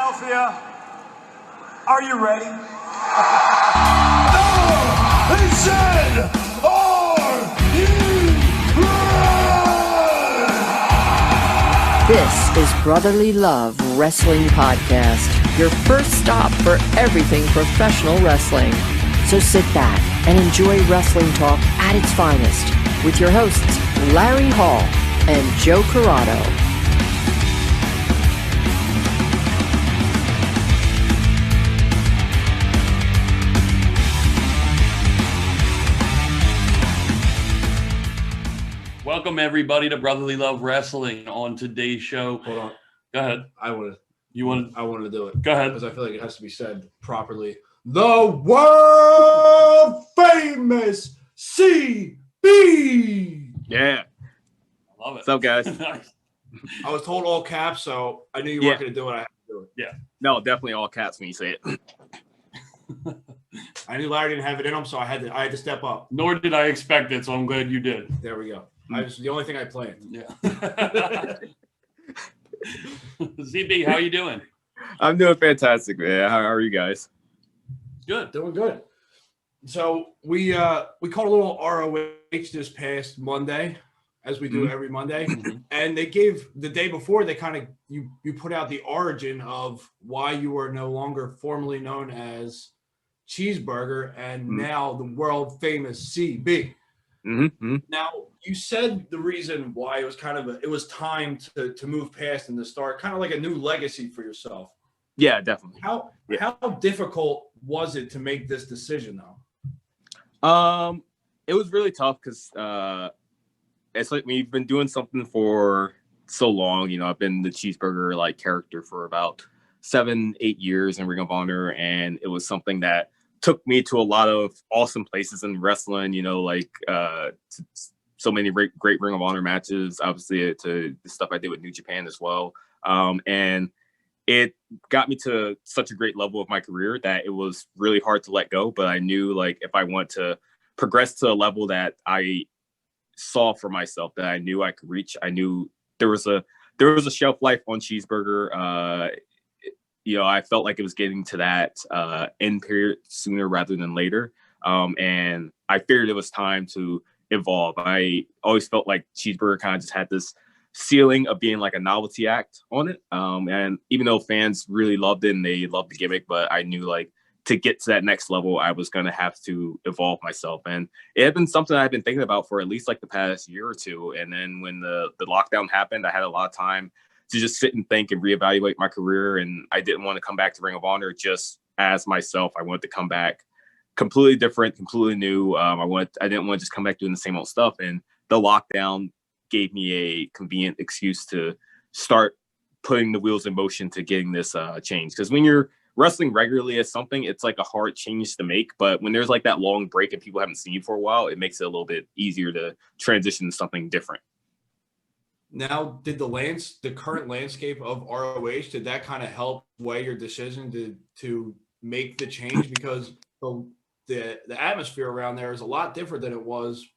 Philadelphia, are you ready? They said, are you ready? This is Brotherly Love Wrestling Podcast, your first stop for everything professional wrestling. So sit back and enjoy wrestling talk at its finest with your hosts, Larry Hall and Joe Corrado. Welcome everybody to Brotherly Love Wrestling. On today's show, Hold on. Go ahead. I want to do it. Go ahead. Because I feel like it has to be said properly. The world famous CB. Yeah. I love it. What's up, guys? Nice. I was told all caps, so I knew you weren't going to do it. I had to do it. Yeah. No, definitely all caps when you say it. I knew Larry didn't have it in him, so I had to step up. Nor did I expect it, so I'm glad you did. There we go. It's the only thing I planned. Yeah. CB, how you doing? I'm doing fantastic, man. How are you guys? Good. Doing good. So we called a little ROH this past Monday, as we do every Monday, and they gave the day before. They kind of you put out the origin of why you are no longer formally known as Cheeseburger and now the world famous CB. Now you said the reason why it was it was time to move past and to start kind of like a new legacy for yourself. Yeah, definitely. How difficult was it to make this decision though? It was really tough because it's like we've been doing something for so long. You know, I've been the Cheeseburger like character for about 7-8 years in Ring of Honor, and it was something that took me to a lot of awesome places in wrestling. You know, like so many great Ring of Honor matches. Obviously, to the stuff I did with New Japan as well, and it got me to such a great level of my career that it was really hard to let go. But I knew like if I want to progress to a level that I saw for myself that I knew I could reach, I knew there was a shelf life on Cheeseburger. You know, I felt like it was getting to that end period sooner rather than later. And I figured it was time to evolve. I always felt like Cheeseburger kind of just had this ceiling of being like a novelty act on it. And even though fans really loved it and they loved the gimmick, but I knew like to get to that next level, I was going to have to evolve myself. And it had been something I've been thinking about for at least like the past year or two. And then when the lockdown happened, I had a lot of time to just sit and think and reevaluate my career. And I didn't want to come back to Ring of Honor just as myself. I wanted to come back completely different, completely new. I didn't want to just come back doing the same old stuff. And the lockdown gave me a convenient excuse to start putting the wheels in motion to getting this change. Because when you're wrestling regularly as something, it's like a hard change to make. But when there's like that long break and people haven't seen you for a while, it makes it a little bit easier to transition to something different. Now, did the current landscape of ROH, did that kind of help sway your decision to make the change? Because the atmosphere around there is a lot different than it was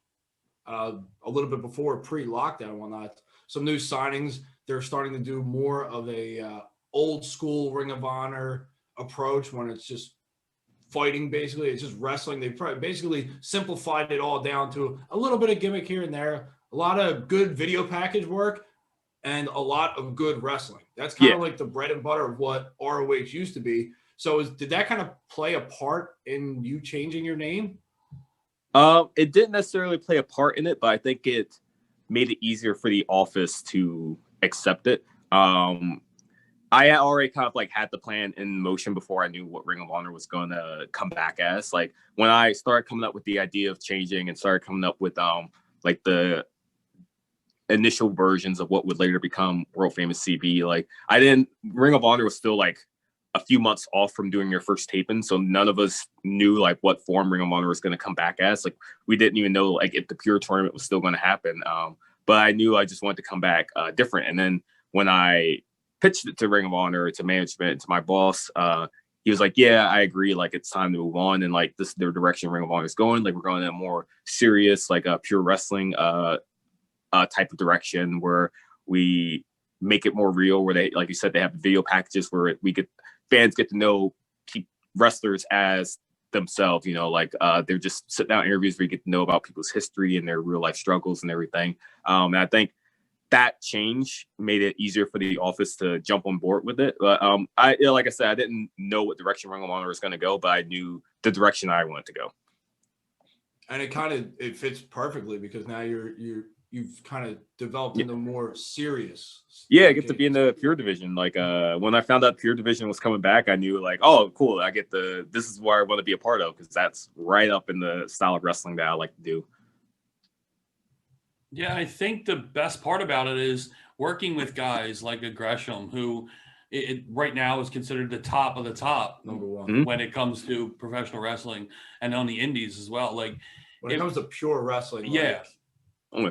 a little bit before pre-lockdown and whatnot. Some new signings, they're starting to do more of a old school Ring of Honor approach when it's just fighting, basically. It's just wrestling. They basically simplified it all down to a little bit of gimmick here and there, a lot of good video package work, and a lot of good wrestling. That's kind of like the bread and butter of what ROH used to be. So did that kind of play a part in you changing your name? It didn't necessarily play a part in it, but I think it made it easier for the office to accept it. I had already kind of like had the plan in motion before I knew what Ring of Honor was going to come back as. Like when I started coming up with the idea of changing and started coming up with like the initial versions of what would later become world famous CB, like Ring of Honor was still like a few months off from doing your first taping, so none of us knew like what form Ring of Honor was going to come back as. Like we didn't even know like if the pure tournament was still going to happen. But I knew I just wanted to come back different. And then when I pitched it to Ring of Honor, to management, to my boss, he was like, yeah, I agree. Like it's time to move on. And like this is the direction Ring of Honor is going. Like we're going in a more serious, like a pure wrestling type of direction where we make it more real, where they, like you said, they have video packages where fans get to know wrestlers as themselves, like they're just sit down interviews where you get to know about people's history and their real life struggles and everything. And I think that change made it easier for the office to jump on board with it. But like I said, I didn't know what direction Ring of Honor was going to go, but I knew the direction I wanted to go. And it fits perfectly because now you've kind of developed into more serious. Yeah, I get to be in the Pure Division. Like when I found out Pure Division was coming back, I knew like, oh, cool. This is where I want to be a part of, because that's right up in the style of wrestling that I like to do. Yeah, I think the best part about it is working with guys like a Gresham, who right now is considered the top of the top, number one, when it comes to professional wrestling and on the indies as well. Like when it comes to pure wrestling, yeah,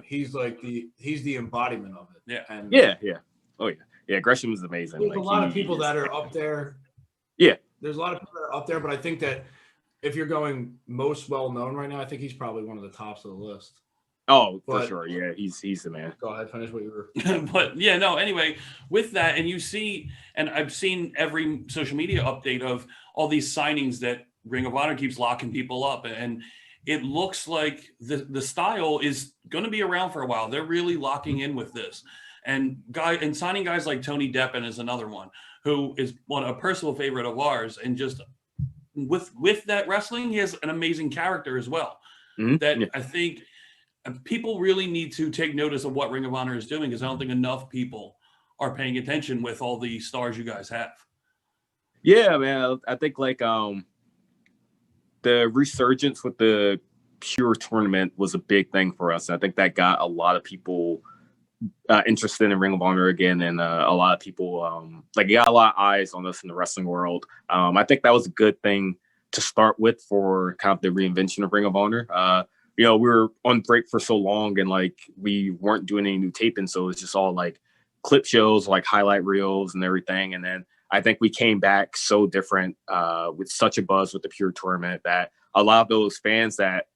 he's the embodiment of it. Yeah, and yeah. Gresham is amazing. There's a lot of people that are up there. Yeah, there's a lot of people that are up there, but I think that if you're going most well known right now, I think he's probably one of the tops of the list. Oh, for sure. Yeah, he's the man. Go ahead, finish what you were. But yeah, no, anyway, with that, and you see, and I've seen every social media update of all these signings that Ring of Honor keeps locking people up, and it looks like the style is going to be around for a while. They're really locking in with this. And signing guys like Tony Deppen is another one, who is a personal favorite of ours. And just with that wrestling, he has an amazing character as well. I think people really need to take notice of what Ring of Honor is doing, because I don't think enough people are paying attention with all the stars you guys have. Yeah, man. I think like the resurgence with the Pure tournament was a big thing for us. I think that got a lot of people interested in Ring of Honor again, and a lot of people got a lot of eyes on us in the wrestling world. I think that was a good thing to start with for kind of the reinvention of Ring of Honor. We were on break for so long, and like we weren't doing any new taping, so it was just all like clip shows, like highlight reels and everything. And then I think we came back so different with such a buzz with the Pure tournament that a lot of those fans that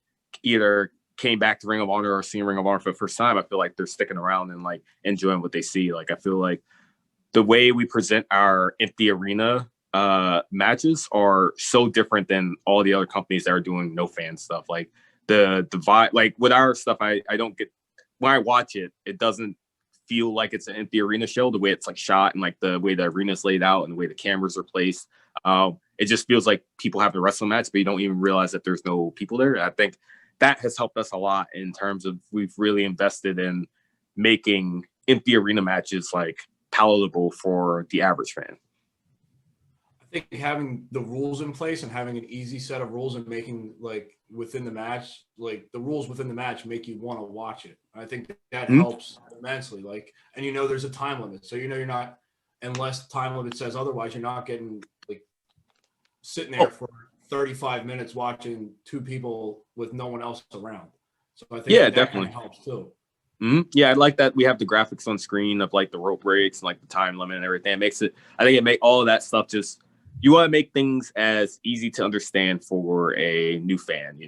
either came back to Ring of Honor or seen Ring of Honor for the first time, I feel like they're sticking around and like enjoying what they see. Like I feel like the way we present our empty arena matches are so different than all the other companies that are doing no fan stuff. Like the vibe, like with our stuff, I don't get, when I watch it, it doesn't feel like it's an empty arena show, the way it's like shot and like the way the arena's laid out and the way the cameras are placed. It just feels like people have the wrestling match, but you don't even realize that there's no people there. I think that has helped us a lot in terms of we've really invested in making empty arena matches like palatable for the average fan. I think having the rules in place and having an easy set of rules and making like within the match, like the rules within the match make you want to watch it. I think that helps immensely. Like, and there's a time limit. So you're not, unless time limit says otherwise, you're not getting like sitting there for 35 minutes watching two people with no one else around. So I think that definitely helps too. Yeah, I like that we have the graphics on screen of like the rope breaks and like the time limit and everything. It make all of that stuff just, you want to make things as easy to understand for a new fan,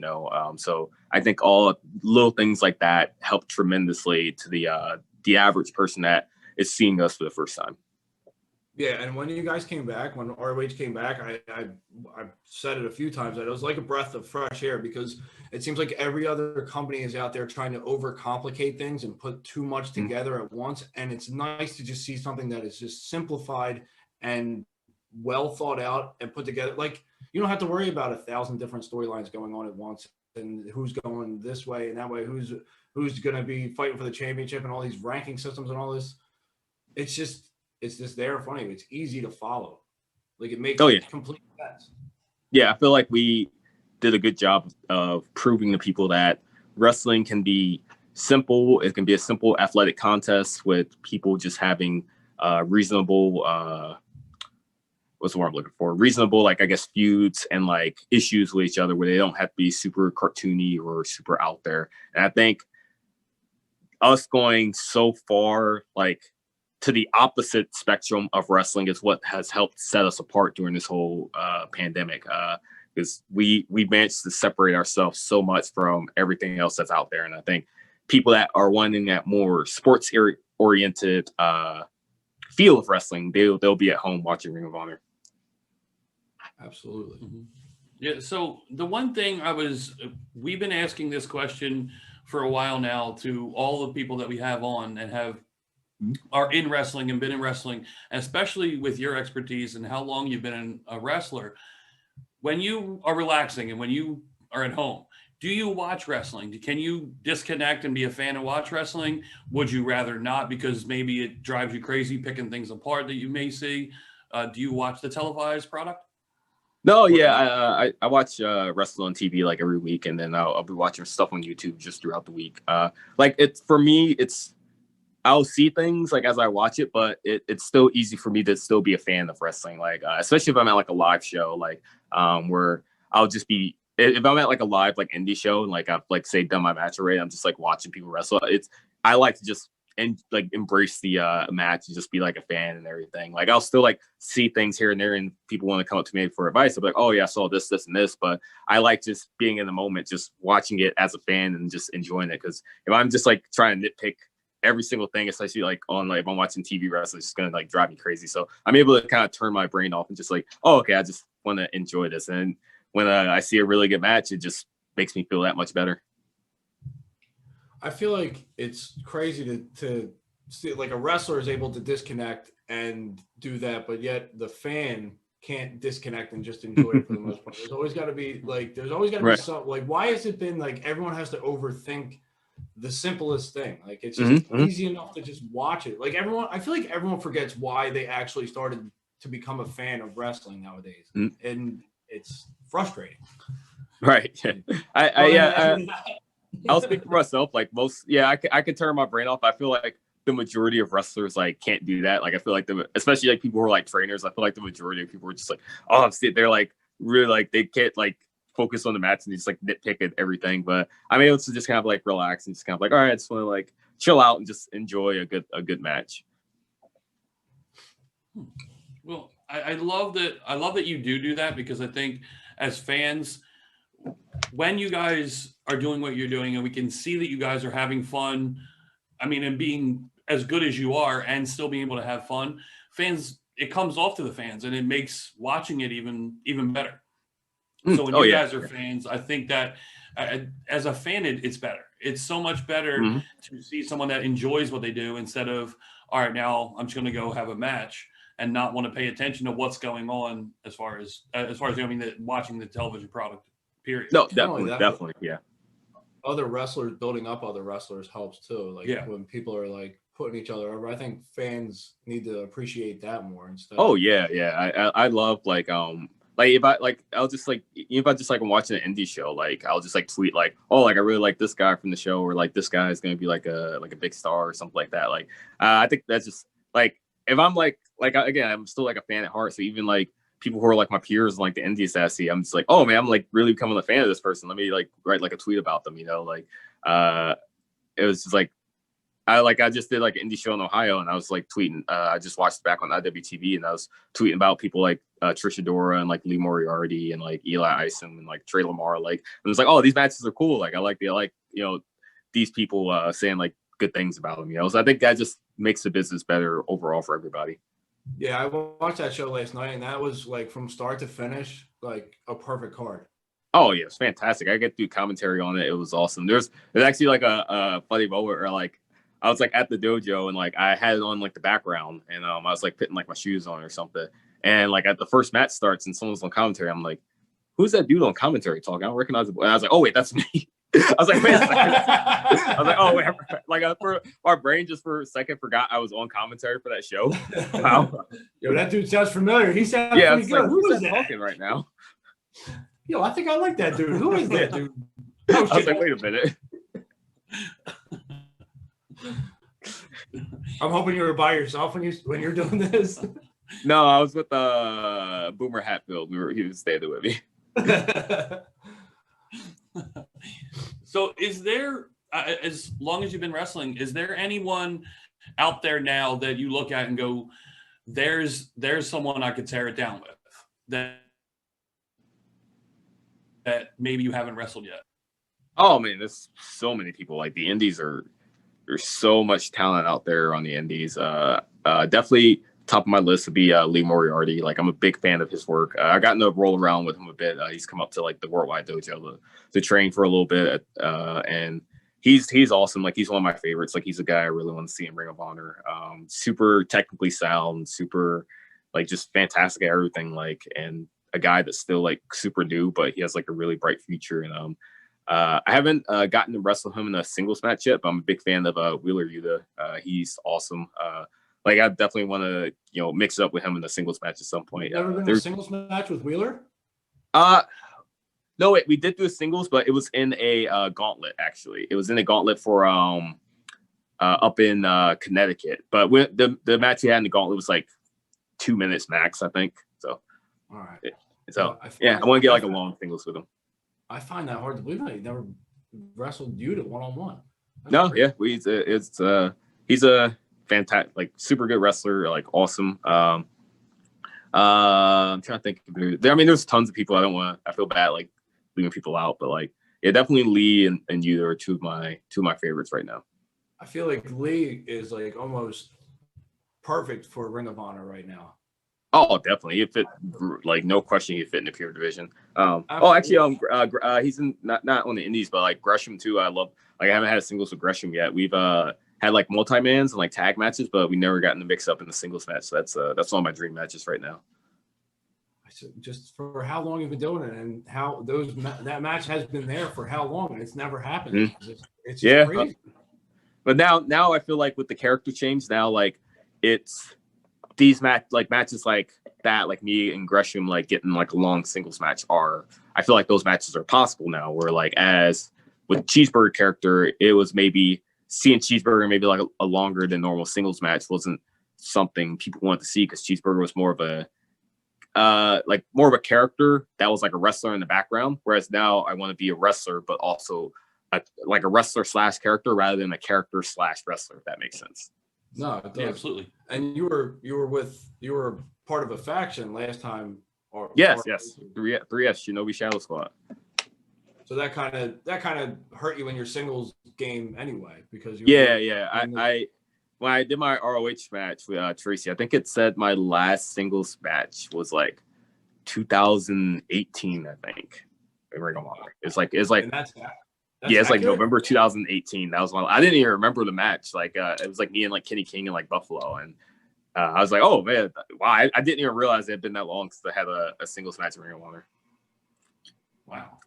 So I think all little things like that help tremendously to the average person that is seeing us for the first time. Yeah, and when you guys came back, when ROH came back, I said it a few times that it was like a breath of fresh air, because it seems like every other company is out there trying to overcomplicate things and put too much together at once. And it's nice to just see something that is just simplified and well thought out and put together. Like, you don't have to worry about 1,000 different storylines going on at once and who's going this way and that way, who's going to be fighting for the championship and all these ranking systems and all this. It's just there in front of you. It's easy to follow. Like, it makes complete sense. Yeah, I feel like we did a good job of proving to people that wrestling can be simple. It can be a simple athletic contest with people just having reasonable what's the word I'm looking for? Reasonable, like, I guess, feuds and like issues with each other where they don't have to be super cartoony or super out there. And I think us going so far, like, to the opposite spectrum of wrestling is what has helped set us apart during this whole pandemic. Because we managed to separate ourselves so much from everything else that's out there. And I think people that are wanting that more sports oriented feel of wrestling, they'll be at home watching Ring of Honor. Absolutely. Mm-hmm. Yeah. So the one thing we've been asking this question for a while now to all the people that we have on and are in wrestling and been in wrestling, especially with your expertise and how long you've been a wrestler. When you are relaxing and when you are at home, do you watch wrestling? Can you disconnect and be a fan and watch wrestling? Would you rather not because maybe it drives you crazy picking things apart that you may see? Do you watch the televised product? No, yeah, I watch wrestling on TV like every week, and then I'll be watching stuff on YouTube just throughout the week. Like for me, I'll see things like as I watch it, but it's still easy for me to still be a fan of wrestling. Like especially if I'm at like a live show, like where I'll just be. If I'm at like a live like indie show and like I've like say done my match already, I'm just like watching people wrestle. I like to just like embrace the match and just be like a fan and everything. Like I'll still like see things here and there and people want to come up to me for advice. I'll be like, oh yeah, I saw this and this, but I like just being in the moment, just watching it as a fan and just enjoying it. Because if I'm just like trying to nitpick every single thing, especially like on like if I'm watching TV wrestling, it's just gonna like drive me crazy. So I'm able to kind of turn my brain off and just like, oh okay, I just want to enjoy this. And when I see a really good match, it just makes me feel that much better. I feel like it's crazy to see like a wrestler is able to disconnect and do that, but yet the fan can't disconnect and just enjoy it for the most part. There's always got to be Right. some like, why has it been like everyone has to overthink the simplest thing? Like it's just easy enough to just watch it. Like I feel like everyone forgets why they actually started to become a fan of wrestling nowadays, and it's frustrating. Right. I'll speak for myself. Like I could turn my brain off. I feel like the majority of wrestlers like can't do that. Like I feel like especially like people who are like trainers, I feel like the majority of people are just like, oh, they're like really like they can't like focus on the match and just like nitpick at everything. But I'm able to just kind of like relax and just kind of like, all right, I just want to like chill out and just enjoy a good match. Well, I love that. I love that you do that because I think as fans, when you guys are doing what you're doing and we can see that you guys are having fun, I mean, and being as good as you are and still being able to have fun, fans, it comes off to the fans and it makes watching it even better. So when you guys are fans, I think that as a fan, it's better. It's so much better to see someone that enjoys what they do instead of, all right, now I'm just going to go have a match and not want to pay attention to what's going on as far as watching the television product. Period. No, definitely, yeah. Other wrestlers building up other wrestlers helps too. Like when people are like putting each other over, I think fans need to appreciate that more instead. Oh yeah. I love like if I like I'll just like if I just like I'm watching an indie show, like I'll just like tweet like, oh, like I really like this guy from the show, or like this guy is gonna be like a big star or something like that. Like I think that's just like if I'm like again, I'm still like a fan at heart. So even like people who are like my peers and like the indies that I see, I'm just like, oh man, I'm like really becoming a fan of this person. Let me like write like a tweet about them, you know, like it was just like I just did like an indie show in Ohio and I was like tweeting. I just watched it back on IWTV and I was tweeting about people like Trish Adora and like Lee Moriarty and like Eli Isom and like Trey Lamar. Like, and it's like, oh, these matches are cool. Like I like you know, these people saying like good things about them, you know. So I think that just makes the business better overall for everybody. Yeah, I watched that show last night, and that was like from start to finish, like a perfect card. Oh yeah, it's fantastic. I get to do commentary on it. It was awesome. There's actually like a funny moment where like I was like at the dojo and like I had it on like the background and I was like putting like my shoes on or something. And like at the first match starts and someone's on commentary, I'm like, who's that dude on commentary talking? I don't recognize the boy. And I was like, oh wait, that's me. I was like, wait a second. I was like, oh wait, like for our brain just for a second forgot I was on commentary for that show. Wow. Yo, that dude sounds familiar. He sounds pretty good. Like, who's that talking right now? Yo, I think I like that dude. Who is that dude? I was like, wait a minute. I'm hoping you were by yourself when you're doing this. No, I was with Boomer Hatfield. He was standing with me. So is there, as long as you've been wrestling, is there anyone out there now that you look at and go, there's someone I could tear it down with that maybe you haven't wrestled yet? Oh man, there's so many people. Like the indies there's so much talent out there on the indies. definitely top of my list would be Lee Moriarty. Like, I'm a big fan of his work. I got to roll around with him a bit. He's come up to like the Worldwide Dojo to train for a little bit, and he's awesome. Like, he's one of my favorites. Like, he's a guy I really want to see in Ring of Honor. Super technically sound, super like just fantastic at everything. Like, and a guy that's still like super new, but he has like a really bright future. And I haven't gotten to wrestle him in a singles match yet, but I'm a big fan of Wheeler Yuta. He's awesome. Like, I definitely want to, mix it up with him in a singles match at some point. Never been in a singles match with Wheeler? No, wait, we did do a singles, but it was in a gauntlet. Actually, it was in a gauntlet for up in Connecticut. But the match we had in the gauntlet was like 2 minutes max, I think. So, all right. I want to get like a long singles with him. I find that hard to believe that he never wrestled Yuta one-on-one. He's a fantastic, like, super good wrestler, like, awesome. I'm trying to think. There's tons of people. I feel bad like leaving people out, but like, yeah, definitely Lee and Yuta are two of my favorites right now. I feel like Lee is like almost perfect for Ring of Honor right now. Oh, definitely. He fit, like, no question, he fit in the pure division. He's in not on the indies, but like Gresham too. I love, like, I haven't had a singles with Gresham yet. We've had like multi-mans and like tag matches, but we never gotten the mix up in the singles match. So that's one of my dream matches right now. Just for how long you've been doing it, and how that match has been there for how long, and it's never happened. Mm-hmm. It's just crazy. But now I feel like with the character change, now like it's these matches like that, like me and Gresham like getting like a long singles match I feel like those matches are possible now. Where like, as with Cheeseburger character, it was maybe seeing Cheeseburger maybe like a longer than normal singles match wasn't something people wanted to see, because Cheeseburger was more of a character that was like a wrestler in the background. Whereas now I want to be a wrestler, but also like a wrestler / character rather than a character / wrestler, if that makes sense. No, it does. Yeah, absolutely. And you were part of a faction last time. Yes. 3S Shinobi Shadow Squad. So that kind of hurt you in your singles game anyway, because when I did my ROH match with Tracy, I think it said my last singles match was like 2018, I think. Ring of Honor. It's like it's like November 2018. That was I didn't even remember the match. Like it was like me and like Kenny King and like Buffalo, and I was like, oh man, wow! I didn't even realize it had been that long since I had a singles match in Ring of Honor. Wow.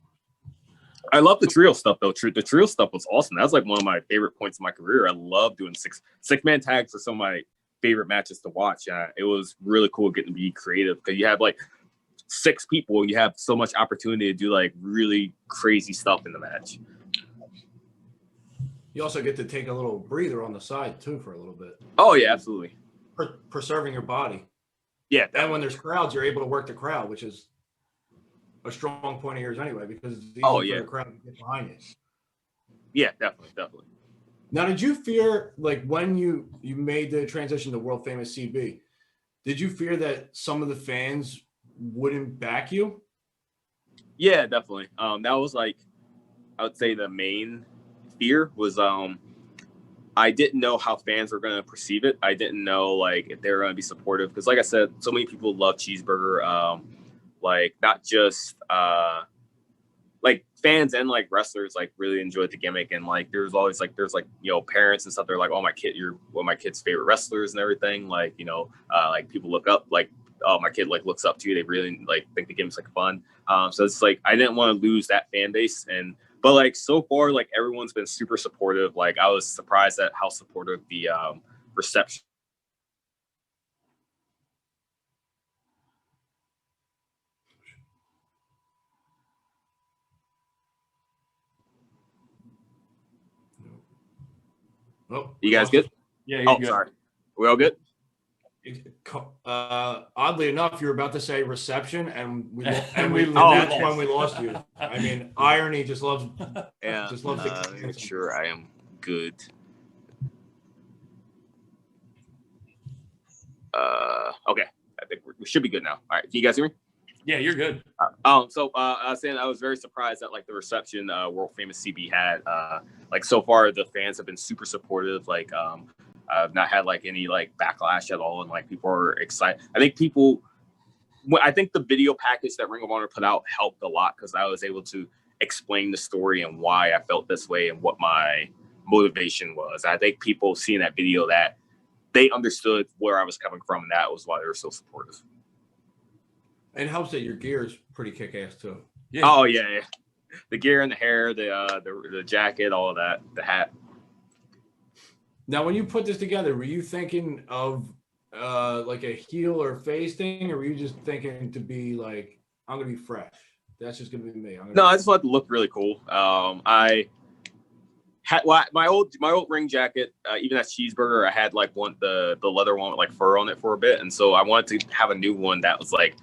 I love the trio stuff though. The trio stuff was awesome. That was like one of my favorite points in my career. I love doing six-man tags are some of my favorite matches to watch. It was really cool getting to be creative, because you have like 6 people. You have so much opportunity to do like really crazy stuff in the match. You also get to take a little breather on the side too for a little bit. Oh yeah, absolutely. Preserving your body. Yeah, definitely. And when there's crowds, you're able to work the crowd, which is a strong point of yours anyway, because it's easy for the crowd to get behind you. Yeah, definitely. Now, did you fear, like, when you made the transition to world famous CB, did you fear that some of the fans wouldn't back you? Yeah, definitely. That was like, I would say the main fear was I didn't know how fans were going to perceive it. I didn't know like if they were going to be supportive, because like I said, so many people love Cheeseburger. Like not just like fans and like wrestlers like really enjoyed the gimmick, and like there's always like parents and stuff. They're like, oh, my kid, you're one of my kid's favorite wrestlers and everything. Like like people look up, like, oh, my kid like looks up to you. They really like think the gimmick's like fun. So it's like I didn't want to lose that fan base, but like so far like everyone's been super supportive. Like I was surprised at how supportive the reception. Oh, you guys good? Yeah, you're good. Sorry. We all good? Oddly enough, you were about to say reception, and that's when we lost you. I mean, irony just loves. Yeah, just loves make sure I am good. Okay, I think we should be good now. All right, can you guys hear me? Yeah, you're good. So I was saying I was very surprised at like the reception world famous CB had. Like so far, the fans have been super supportive. Like I've not had like any like backlash at all, and like people are excited. I think the video package that Ring of Honor put out helped a lot because I was able to explain the story and why I felt this way and what my motivation was. I think people seeing that video, that they understood where I was coming from, and that was why they were so supportive. It helps that your gear is pretty kick-ass too. Yeah. Oh yeah. The gear and the hair, the jacket, all of that, the hat. Now, when you put this together, were you thinking of like a heel or face thing, or were you just thinking to be like, I'm gonna be fresh? That's just gonna be me. I just wanted to look really cool. I had my old ring jacket, even that Cheeseburger, I had like the leather one with like fur on it for a bit, and so I wanted to have a new one that was like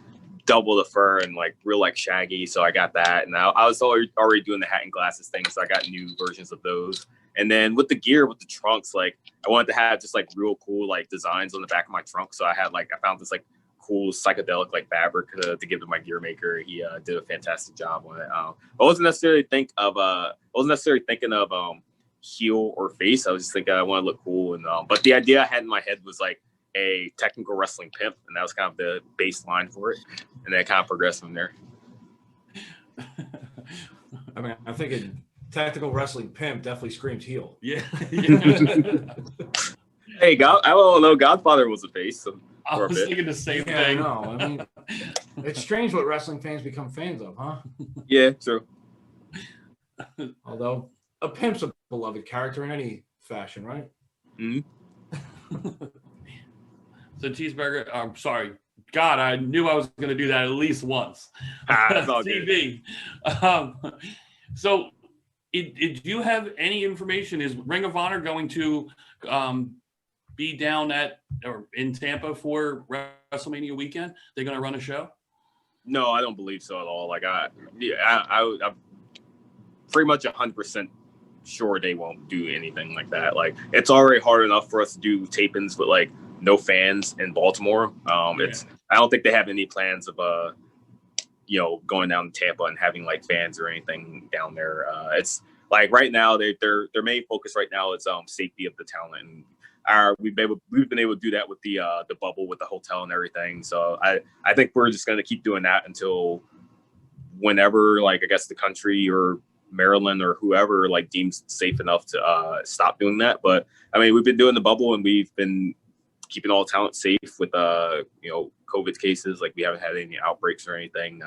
double the fur and like real like shaggy. So I got that, and I was already doing the hat and glasses thing, so I got new versions of those. And then with the gear, with the trunks, like I wanted to have just like real cool like designs on the back of my trunk. So I found this like cool psychedelic like fabric to give to my gear maker. He did a fantastic job on it. I wasn't necessarily thinking of heel or face. I was just thinking I want to look cool, and but the idea I had in my head was like a technical wrestling pimp, and that was kind of the baseline for it, and then it kind of progressed from there. I mean, I'm thinking tactical wrestling pimp definitely screams heel. Yeah. Hey, I don't know. Godfather was a face. So I was thinking the same thing. I know. I mean, it's strange what wrestling fans become fans of, huh? Yeah, true. Although a pimp's a beloved character in any fashion, right? Mm-hmm. So Cheeseburger, I'm sorry. God, I knew I was going to do that at least once. That's all TV. So did you have any information? Is Ring of Honor going to be down in Tampa for WrestleMania weekend? They're going to run a show? No, I don't believe so at all. Like I'm pretty much 100% sure they won't do anything like that. Like it's already hard enough for us to do tape-ins with like no fans in Baltimore. I don't think they have any plans of going down to Tampa and having like fans or anything down there. It's like right now their main focus right now is safety of the talent, and we've been able to do that with the bubble with the hotel and everything. So I think we're just gonna keep doing that until whenever, like, I guess the country or Maryland or whoever like deems safe enough to stop doing that. But I mean, we've been doing the bubble and we've been keeping all talent safe with COVID cases. Like we haven't had any outbreaks or anything.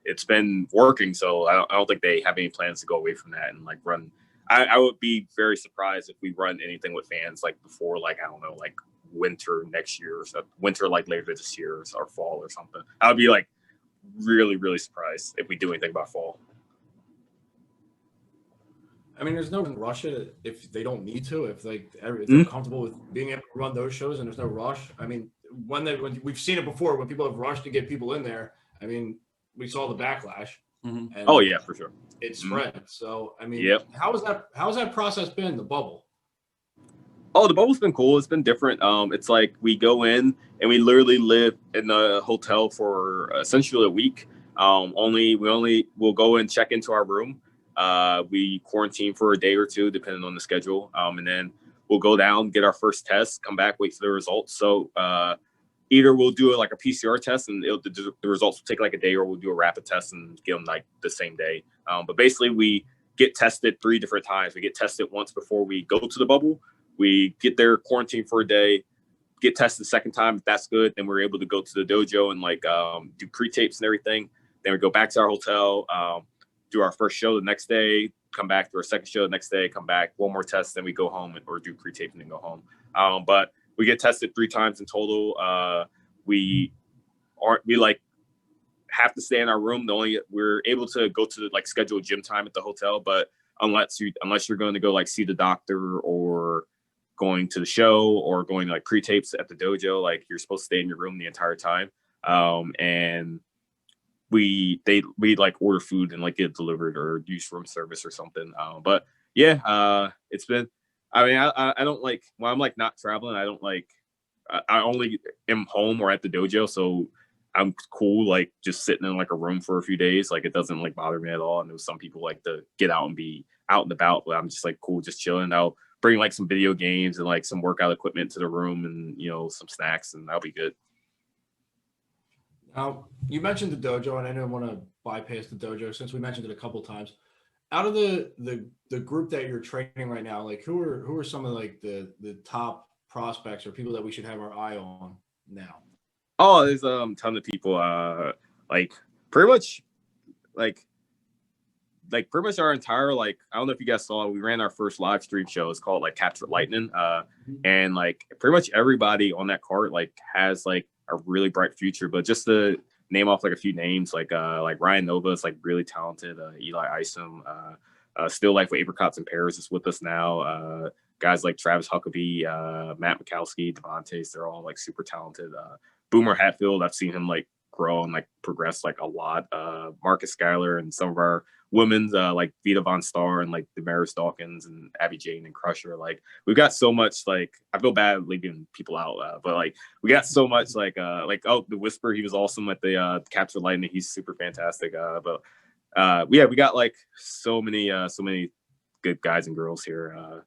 It's been working, so I don't think they have any plans to go away from that and like run. I would be very surprised if we run anything with fans like before, like, I don't know, like winter next year or something, winter like later this year or fall or something. I would be like really, really surprised if we do anything about fall. I mean, there's no rush it if they don't need to. If they're comfortable with being able to run those shows, and there's no rush. I mean, when we've seen it before, when people have rushed to get people in there. I mean, we saw the backlash. Mm-hmm. Oh yeah, for sure. It spread. So I mean, yep. How's that process been? The bubble. Oh, the bubble's been cool. It's been different. It's like we go in and we literally live in a hotel for essentially a week. We'll go and check into our room. We quarantine for a day or two, depending on the schedule. And then we'll go down, get our first test, come back, wait for the results. So either we'll do like a PCR test and the results will take like a day, or we'll do a rapid test and get them like the same day. But basically we get tested 3 different times. We get tested once before we go to the bubble. We get there, quarantine for a day, get tested the second time. If that's good, then we're able to go to the dojo and like do pre-tapes and everything. Then we go back to our hotel, do our first show the next day, come back to our second show the next day, come back, one more test, then we go home or do pre-tape and then go home. But we get tested 3 times in total. We like have to stay in our room. We're able to go to like schedule gym time at the hotel, but unless you're going to go like see the doctor or going to the show or going to like pre-tapes at the dojo, like you're supposed to stay in your room the entire time. And we like order food and like get it delivered or use room service or something. But yeah, it's been, I mean, I don't like, when I'm like not traveling, I don't like, I only am home or at the dojo. So I'm cool, like just sitting in like a room for a few days. Like it doesn't like bother me at all. I know some people like to get out and be out and about, but I'm just like cool, just chilling. I'll bring like some video games and like some workout equipment to the room and, you know, some snacks, and that'll be good. Now, you mentioned the dojo, and I didn't want to bypass the dojo since we mentioned it a couple times. Out of the group that you're training right now, like who are some of like the top prospects or people that we should have our eye on now? Oh, there's a ton of people. Like pretty much, like pretty much our entire, like, I don't know if you guys saw, we ran our first live stream show. It's called like Capture Lightning. And like pretty much everybody on that card like has like a really bright future. But just to name off like a few names, like Ryan Nova is like really talented. Eli Isom, Still Life with Apricots and Pears is with us now. Guys like Travis Huckabee, Matt Mikowski, Devontae, they're all like super talented. Boomer Hatfield, I've seen him like grow and like progress like a lot. Marcus Schuyler and some of our women's like Vita Von Starr and like Damaris Dawkins and Abby Jane and Crusher. Like we've got so much, like I feel bad leaving people out, but like we got so much like oh, the Whisper, he was awesome at the Capture Lightning, he's super fantastic. But yeah, we got like so many good guys and girls here.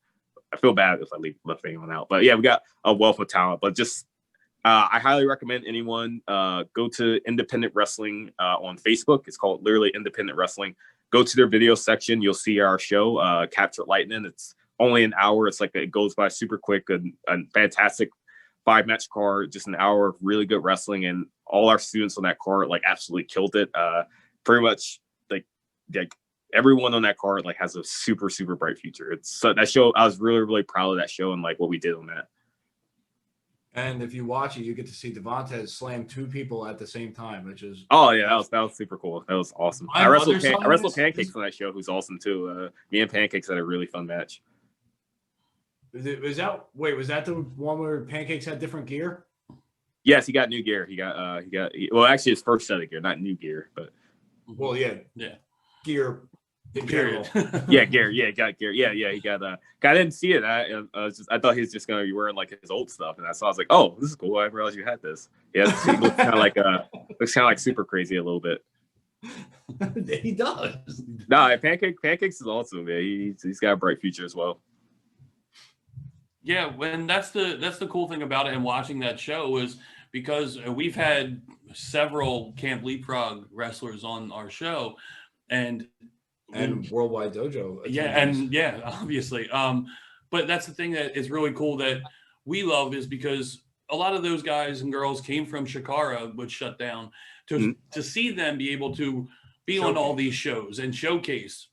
I feel bad if I left anyone out, but yeah, we got a wealth of talent. But just I highly recommend anyone go to Independent Wrestling on Facebook. It's called literally Independent Wrestling. Go to their video section. You'll see our show, Capture Lightning. It's only an hour. It's like it goes by super quick. A fantastic 5-match card, just an hour of really good wrestling, and all our students on that card like absolutely killed it. Pretty much like everyone on that card like has a super bright future. It's so that show. I was really proud of that show and like what we did on that. And if you watch it, you get to see Devontae slam 2 people at the same time, which is that was super cool. That was awesome. I wrestled Pancakes on that show, who's awesome too. Me and Pancakes had a really fun match. Was that the one where Pancakes had different gear? Yes, he got new gear. He got well, actually his first set of gear, not new gear, but gear. Gear. Yeah, gear. Yeah, got gear. Yeah, he got. I didn't see it. I thought he was just gonna be wearing like his old stuff, and I was like, oh, this is cool. I didn't realize you had this. Yeah, he looks kind of like super crazy a little bit. He does. No, Pancakes is awesome, man. He's got a bright future as well. Yeah, when that's the cool thing about it, and watching that show is because we've had several Camp Leapfrog wrestlers on our show, and Worldwide Dojo. Obviously. But that's the thing that is really cool that we love, is because a lot of those guys and girls came from Shikara, which shut down, to see them be able to be on all these shows and showcase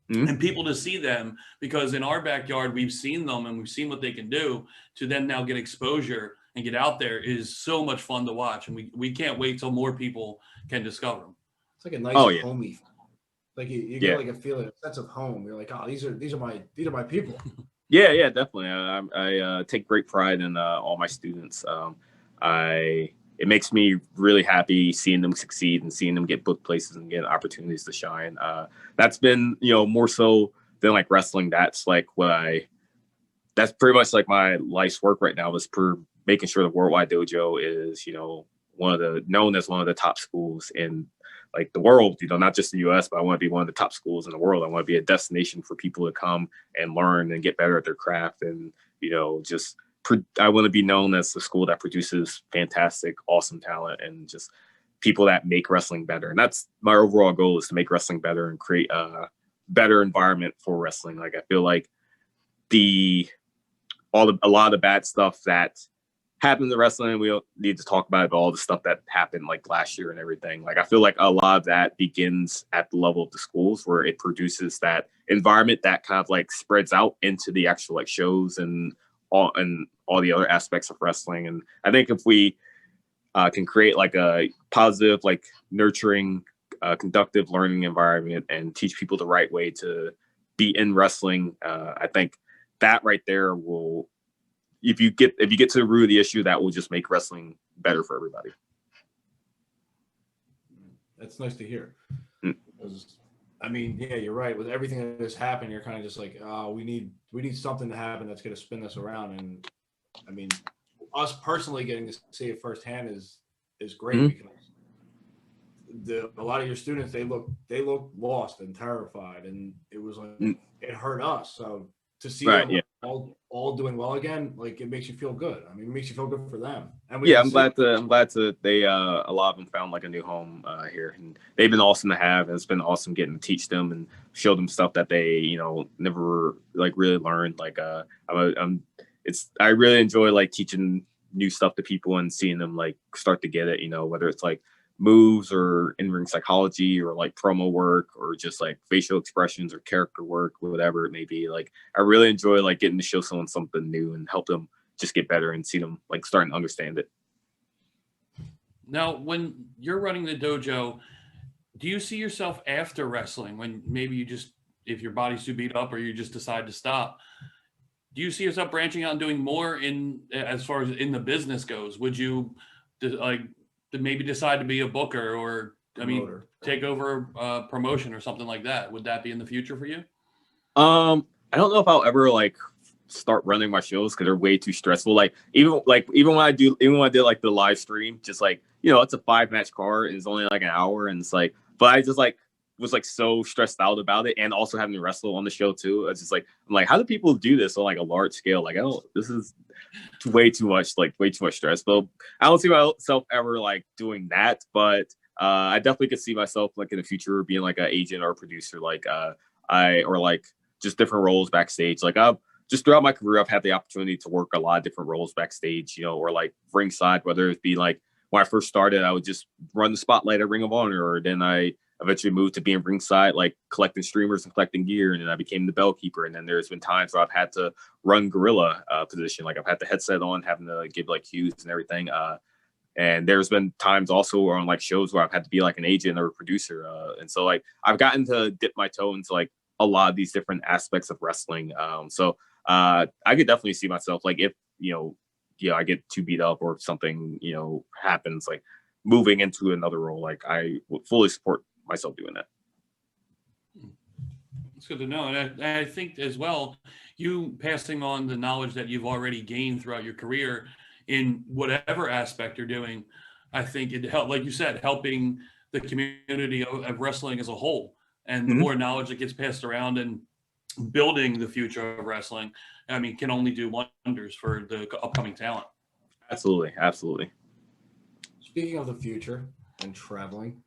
and people to see them, because in our backyard, we've seen them and we've seen what they can do. To then now get exposure and get out there is so much fun to watch. And we can't wait till more people can discover them. It's like a nice homey. Like you get like a feeling, a sense of home. You're like, oh, these are my people. Yeah, definitely. I take great pride in all my students. It makes me really happy seeing them succeed and seeing them get booked places and get opportunities to shine. That's been, more so than like wrestling. That's like that's pretty much like my life's work right now, is making sure the Worldwide Dojo is, known as one of the top schools in like the world, not just the US, but I want to be one of the top schools in the world. I want to be a destination for people to come and learn and get better at their craft. And, I want to be known as the school that produces fantastic, awesome talent and just people that make wrestling better. And that's my overall goal, is to make wrestling better and create a better environment for wrestling. Like, I feel like a lot of the bad stuff that happened to wrestling, we don't need to talk about it, but all the stuff that happened like last year and everything. Like, I feel like a lot of that begins at the level of the schools, where it produces that environment that kind of like spreads out into the actual like shows and all the other aspects of wrestling. And I think if we can create like a positive, like nurturing, conductive learning environment and teach people the right way to be in wrestling, I think that right there will, if you get to the root of the issue, that will just make wrestling better for everybody. That's nice to hear. I mean, yeah, you're right. With everything that has happened, you're kind of just like, oh, we need something to happen that's going to spin this around. And I mean, us personally getting to see it firsthand is great, because a lot of your students, they look lost and terrified, and it was like it hurt us. So to see Right, them yeah. all doing well again, like it makes you feel good. I mean, it makes you feel good for them. And Yeah, I'm glad to they a lot of them found like a new home here, and they've been awesome to have, and it's been awesome getting to teach them and show them stuff that they never like really learned. Like I really enjoy like teaching new stuff to people and seeing them like start to get it, whether it's like moves or in-ring psychology or like promo work or just like facial expressions or character work, whatever it may be. Like I really enjoy like getting to show someone something new and help them just get better and see them like starting to understand it. Now, when you're running the dojo, do you see yourself after wrestling when maybe you just, if your body's too beat up or you just decide to stop, do you see yourself branching out and doing more in as far as in the business goes? Would you like maybe decide to be a booker or take over a promotion or something like that? Would that be in the future for you? I don't know if I'll ever like start running my shows because they're way too stressful. Like even when I did like the live stream, just like it's a 5-match card and it's only like an hour, and it's like, but I just like was like so stressed out about it, and also having to wrestle on the show too. It's just like I'm like, how do people do this on like a large scale? Like this is way too much stress. But I don't see myself ever like doing that. But I definitely could see myself like in the future being like an agent or a producer, like or like just different roles backstage. Like just throughout my career, I've had the opportunity to work a lot of different roles backstage, or like ringside, whether it be like when I first started, I would just run the spotlight at Ring of Honor, or then I eventually moved to being ringside, like collecting streamers and collecting gear. And then I became the bell keeper. And then there's been times where I've had to run gorilla position. Like I've had the headset on, having to give like cues and everything. And there's been times also on like shows where I've had to be like an agent or a producer. And so like I've gotten to dip my toe into like a lot of these different aspects of wrestling. So I could definitely see myself like if, I get too beat up or something, happens, like moving into another role. Like I would fully support myself doing that. It's good to know. And I think as well, you passing on the knowledge that you've already gained throughout your career in whatever aspect you're doing, I think it helped, like you said, helping the community of wrestling as a whole. And the more knowledge that gets passed around and building the future of wrestling, can only do wonders for the upcoming talent. Absolutely. Absolutely. Speaking of the future and traveling,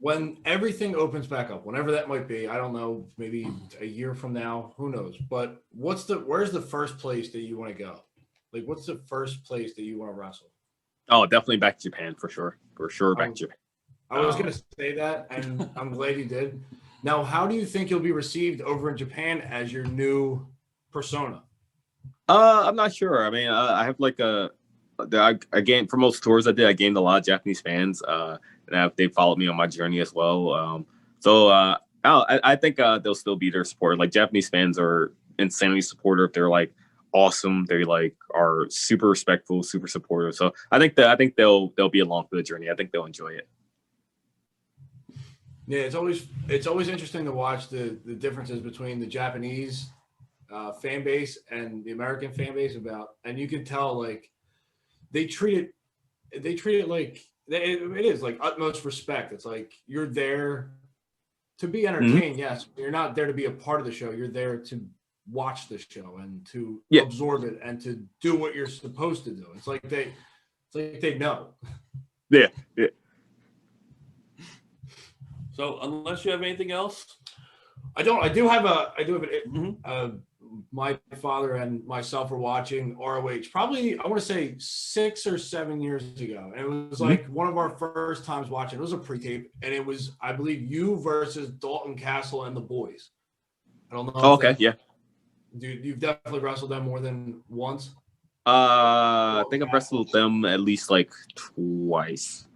when everything opens back up, whenever that might be, I don't know, maybe a year from now, who knows? But where's the first place that you want to go? Like, what's the first place that you want to wrestle? Oh, definitely back to Japan for sure. For sure, back to Japan. I was going to say that, and I'm glad you did. Now, how do you think you'll be received over in Japan as your new persona? I'm not sure. I have like I gained for most tours I did. I gained a lot of Japanese fans, and they followed me on my journey as well. I think they'll still be their support. Like Japanese fans are insanely supportive. They're like awesome. They like are super respectful, super supportive. So I think they'll be along for the journey. I think they'll enjoy it. Yeah, it's always interesting to watch the differences between the Japanese fan base and the American fan base and you can tell like they treat it like it is like utmost respect. It's like you're there to be entertained. Yes, you're not there to be a part of the show. You're there to watch the show and to absorb it and to do what you're supposed to do. It's like they know. Yeah. So unless you have anything else, I do have my father and myself were watching ROH probably, I want to say 6 or 7 years ago. And it was like one of our first times watching. It was a pre-tape, and it was, I believe, you versus Dalton Castle and the boys. I don't know. Oh, okay, yeah. Dude, you've definitely wrestled them more than once. I think I've wrestled them at least like twice.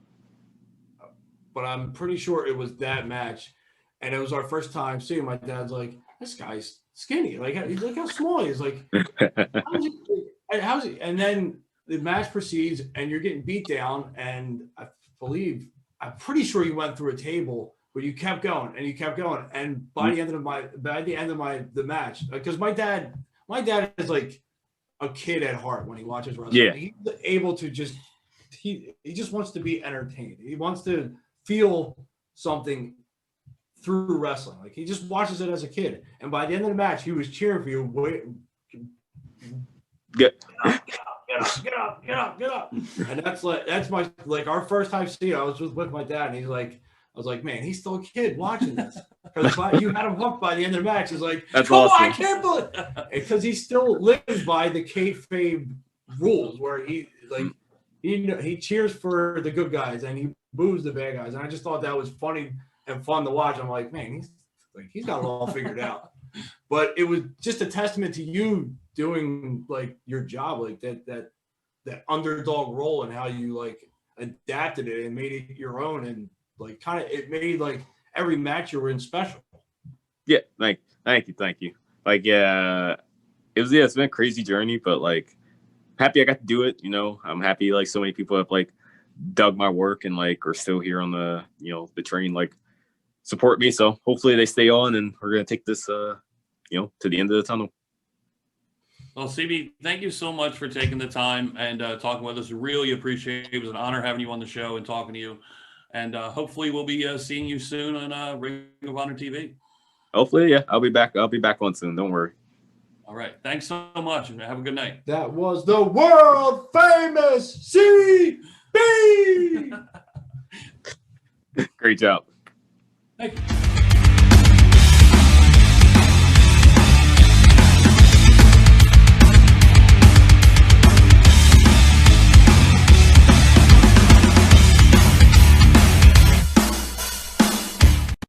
But I'm pretty sure it was that match. And it was our first time seeing. My dad's like, this guy's skinny. Like, look how small he is. Like, how's he? And then the match proceeds, and you're getting beat down. And I'm pretty sure you went through a table, but you kept going and you kept going. And by the end of the match, because my dad is like a kid at heart when he watches wrestling. Yeah. He's able to he just wants to be entertained. He wants to feel something through wrestling. Like he just watches it as a kid, and by the end of the match, he was cheering for you. Get up. And that's my our first time seeing it. I was just with my dad, and he's like, I was like, man, he's still a kid watching this. Because you had him hooked by the end of the match. He's like, that's come awesome. on, I can't believe it. Because he still lives by the kayfabe rules where he cheers for the good guys and he boos the bad guys. And I just thought that was funny and fun to watch. I'm like, man, he's got it all figured out. But it was just a testament to you doing like your job, like that underdog role, and how you like adapted it and made it your own, and like kind of it made like every match you were in special. Yeah, thank you. Like, yeah, it's been a crazy journey, but like happy I got to do it. You know, I'm happy like so many people have like dug my work and like are still here on the the train, like support me. So hopefully they stay on, and we're gonna take this to the end of the tunnel. Well, CB, thank you so much for taking the time and talking with us. Really appreciate it. It was an honor having you on the show and talking to you. And hopefully we'll be seeing you soon on Ring of Honor TV. Hopefully, yeah. I'll be back on soon. Don't worry. All right. Thanks so much. And have a good night. That was the world famous CB. Great job. Thank you.